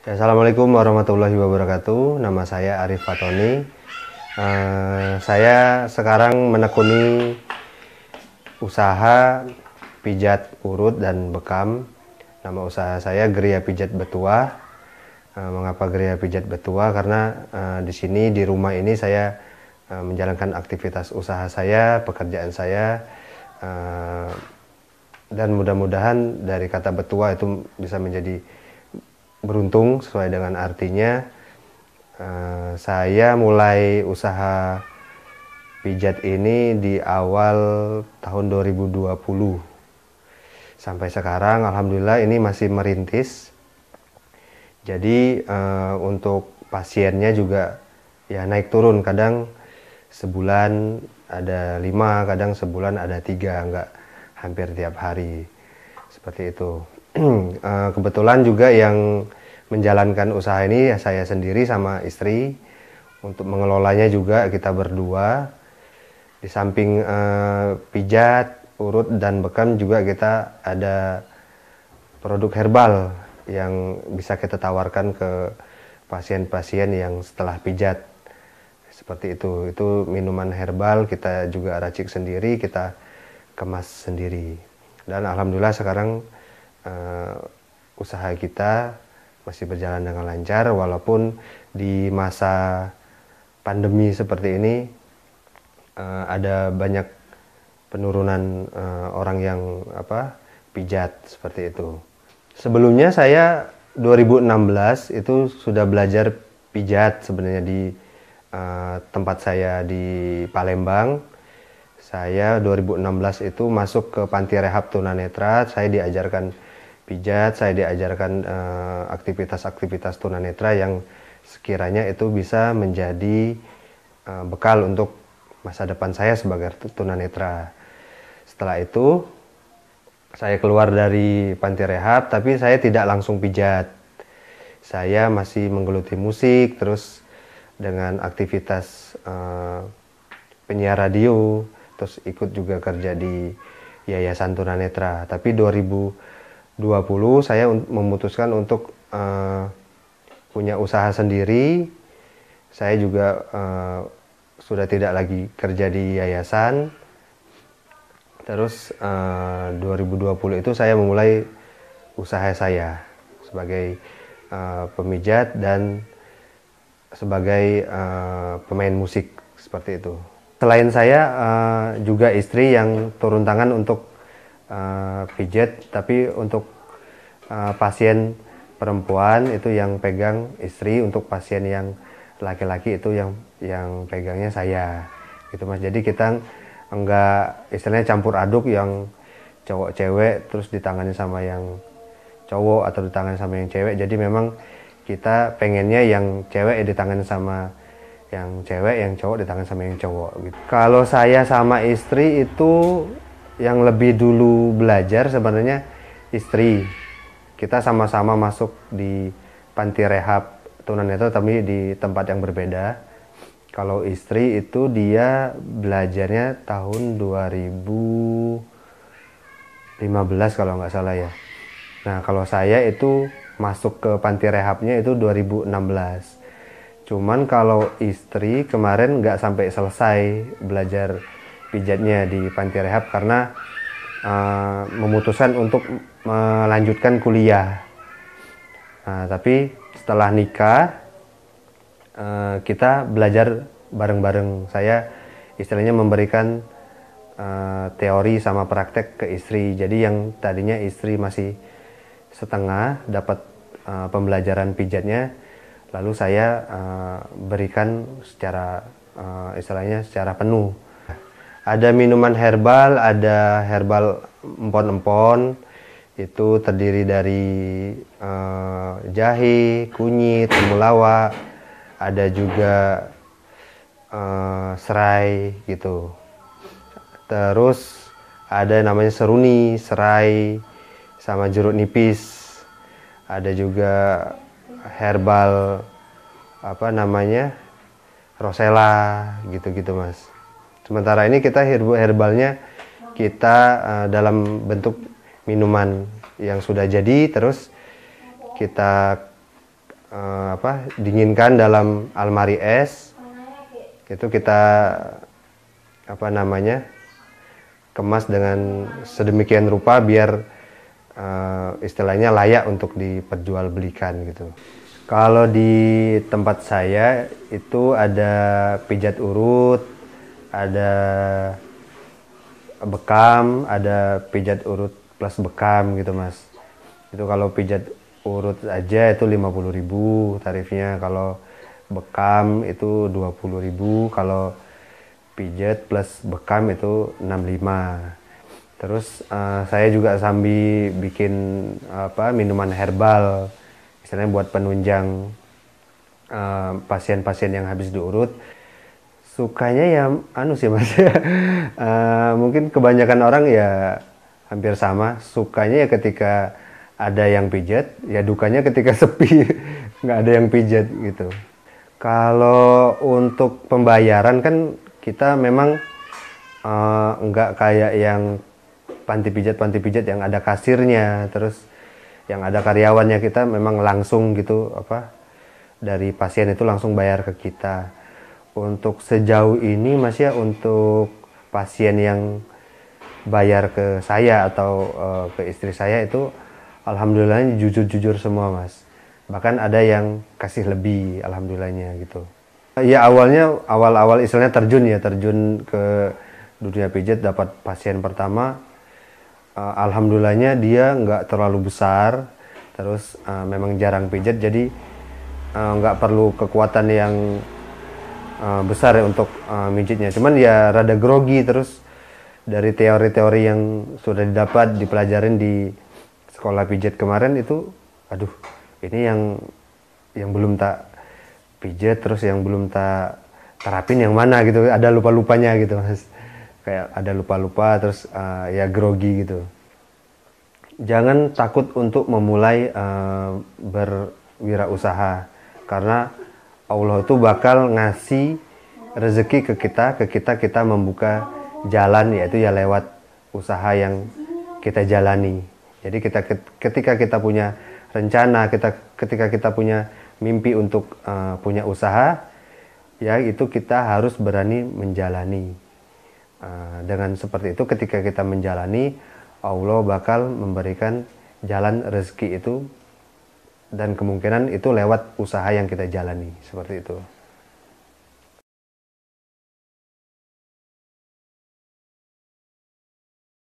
Assalamualaikum warahmatullahi wabarakatuh. Nama saya Arif Fatoni. Saya sekarang menekuni usaha pijat urut dan bekam. Nama usaha saya Geria Pijat Betua. Mengapa Geria Pijat Betua? Karena di sini di rumah ini saya menjalankan aktivitas usaha saya, pekerjaan saya, dan mudah-mudahan dari kata betua itu bisa menjadi beruntung sesuai dengan artinya. Saya mulai usaha pijat ini di awal tahun 2020 sampai sekarang alhamdulillah ini masih merintis. Jadi untuk pasiennya juga ya naik turun, kadang sebulan ada 5, kadang sebulan ada 3, nggak hampir tiap hari seperti itu. Kebetulan juga yang menjalankan usaha ini ya saya sendiri sama istri. Untuk mengelolanya juga kita berdua. Di samping pijat, urut, dan bekam juga kita ada produk herbal yang bisa kita tawarkan ke pasien-pasien yang setelah pijat. Seperti itu. Itu minuman herbal kita juga racik sendiri, kita kemas sendiri. Dan alhamdulillah sekarang usaha kita masih berjalan dengan lancar walaupun di masa pandemi seperti ini ada banyak penurunan orang yang pijat seperti itu. Sebelumnya saya 2016 itu sudah belajar pijat sebenarnya di tempat saya di Palembang. Saya 2016 itu masuk ke panti rehab tunanetra. Saya diajarkan pijat, saya diajarkan aktivitas-aktivitas tunanetra yang sekiranya itu bisa menjadi bekal untuk masa depan saya sebagai tunanetra. Setelah itu saya keluar dari panti rehab, tapi saya tidak langsung pijat. Saya masih menggeluti musik, terus dengan aktivitas penyiar radio, terus ikut juga kerja di Yayasan Tunanetra. Tapi 2020 saya memutuskan untuk punya usaha sendiri. Saya juga sudah tidak lagi kerja di yayasan. Terus 2020 itu saya memulai usaha saya sebagai pemijat dan sebagai pemain musik seperti itu. Selain saya juga istri yang turun tangan untuk pijat, tapi untuk pasien perempuan itu yang pegang istri, untuk pasien yang laki-laki itu yang pegangnya saya gitu Mas. Jadi kita enggak istilahnya campur aduk yang cowok cewek terus ditangani sama yang cowok atau ditangani sama yang cewek. Jadi memang kita pengennya yang cewek ditangani sama yang cewek, yang cowok ditangani sama yang cowok gitu. Kalau saya sama istri itu yang lebih dulu belajar sebenarnya istri. Kita sama-sama masuk di panti rehab tunanetra tapi di tempat yang berbeda. Kalau istri itu dia belajarnya tahun 2015 kalau nggak salah ya. Nah kalau saya itu masuk ke panti rehabnya itu 2016. Cuman kalau istri kemarin nggak sampai selesai belajar pijatnya di panti rehab karena memutuskan untuk melanjutkan kuliah. Nah, tapi setelah nikah kita belajar bareng-bareng. Saya istilahnya memberikan teori sama praktek ke istri. Jadi yang tadinya istri masih setengah dapat pembelajaran pijatnya, lalu saya berikan secara istilahnya secara penuh. Ada minuman herbal, ada herbal empon-empon, itu terdiri dari jahe, kunyit, temulawak, ada juga serai gitu. Terus ada namanya seruni, serai, sama jeruk nipis. Ada juga herbal rosella gitu-gitu Mas. Sementara ini kita herbalnya kita dalam bentuk minuman yang sudah jadi, terus kita dinginkan dalam almari es. Itu kita kemas dengan sedemikian rupa biar istilahnya layak untuk diperjualbelikan gitu. Kalau di tempat saya itu ada pijat urut, ada bekam, ada pijat urut plus bekam gitu Mas. Itu kalau pijat urut aja itu 50.000 tarifnya, kalau bekam itu 20.000, kalau pijat plus bekam itu 65. Terus saya juga sambil bikin minuman herbal, misalnya buat penunjang pasien-pasien yang habis diurut. Sukanya ya sih Mas. Mungkin kebanyakan orang ya hampir sama, sukanya ya ketika ada yang pijat, ya dukanya ketika sepi nggak ada yang pijat gitu. Kalau untuk pembayaran kan kita memang nggak kayak yang panti pijat yang ada kasirnya, terus yang ada karyawannya. Kita memang langsung gitu dari pasien itu langsung bayar ke kita. Untuk sejauh ini Mas ya, untuk pasien yang bayar ke saya atau ke istri saya itu alhamdulillah jujur semua Mas. Bahkan ada yang kasih lebih, alhamdulillahnya gitu. Ya awal istilahnya terjun ke dunia pijat, dapat pasien pertama. Alhamdulillahnya dia nggak terlalu besar, terus memang jarang pijat, jadi nggak perlu kekuatan yang besar ya untuk mijitnya. Cuman ya rada grogi, terus dari teori-teori yang sudah didapat dipelajarin di sekolah pijat kemarin itu, aduh ini yang belum tak pijat, terus yang belum tak terapin yang mana gitu, ada lupa-lupanya gitu Mas. Kayak ada lupa-lupa, terus ya grogi gitu. Jangan takut untuk memulai berwirausaha, karena Allah itu bakal ngasih rezeki ke kita membuka jalan, yaitu ya lewat usaha yang kita jalani. Jadi ketika kita punya rencana, ketika kita punya mimpi untuk punya usaha, ya itu kita harus berani menjalani. Dengan seperti itu, ketika kita menjalani, Allah bakal memberikan jalan rezeki itu, dan kemungkinan itu lewat usaha yang kita jalani, seperti itu.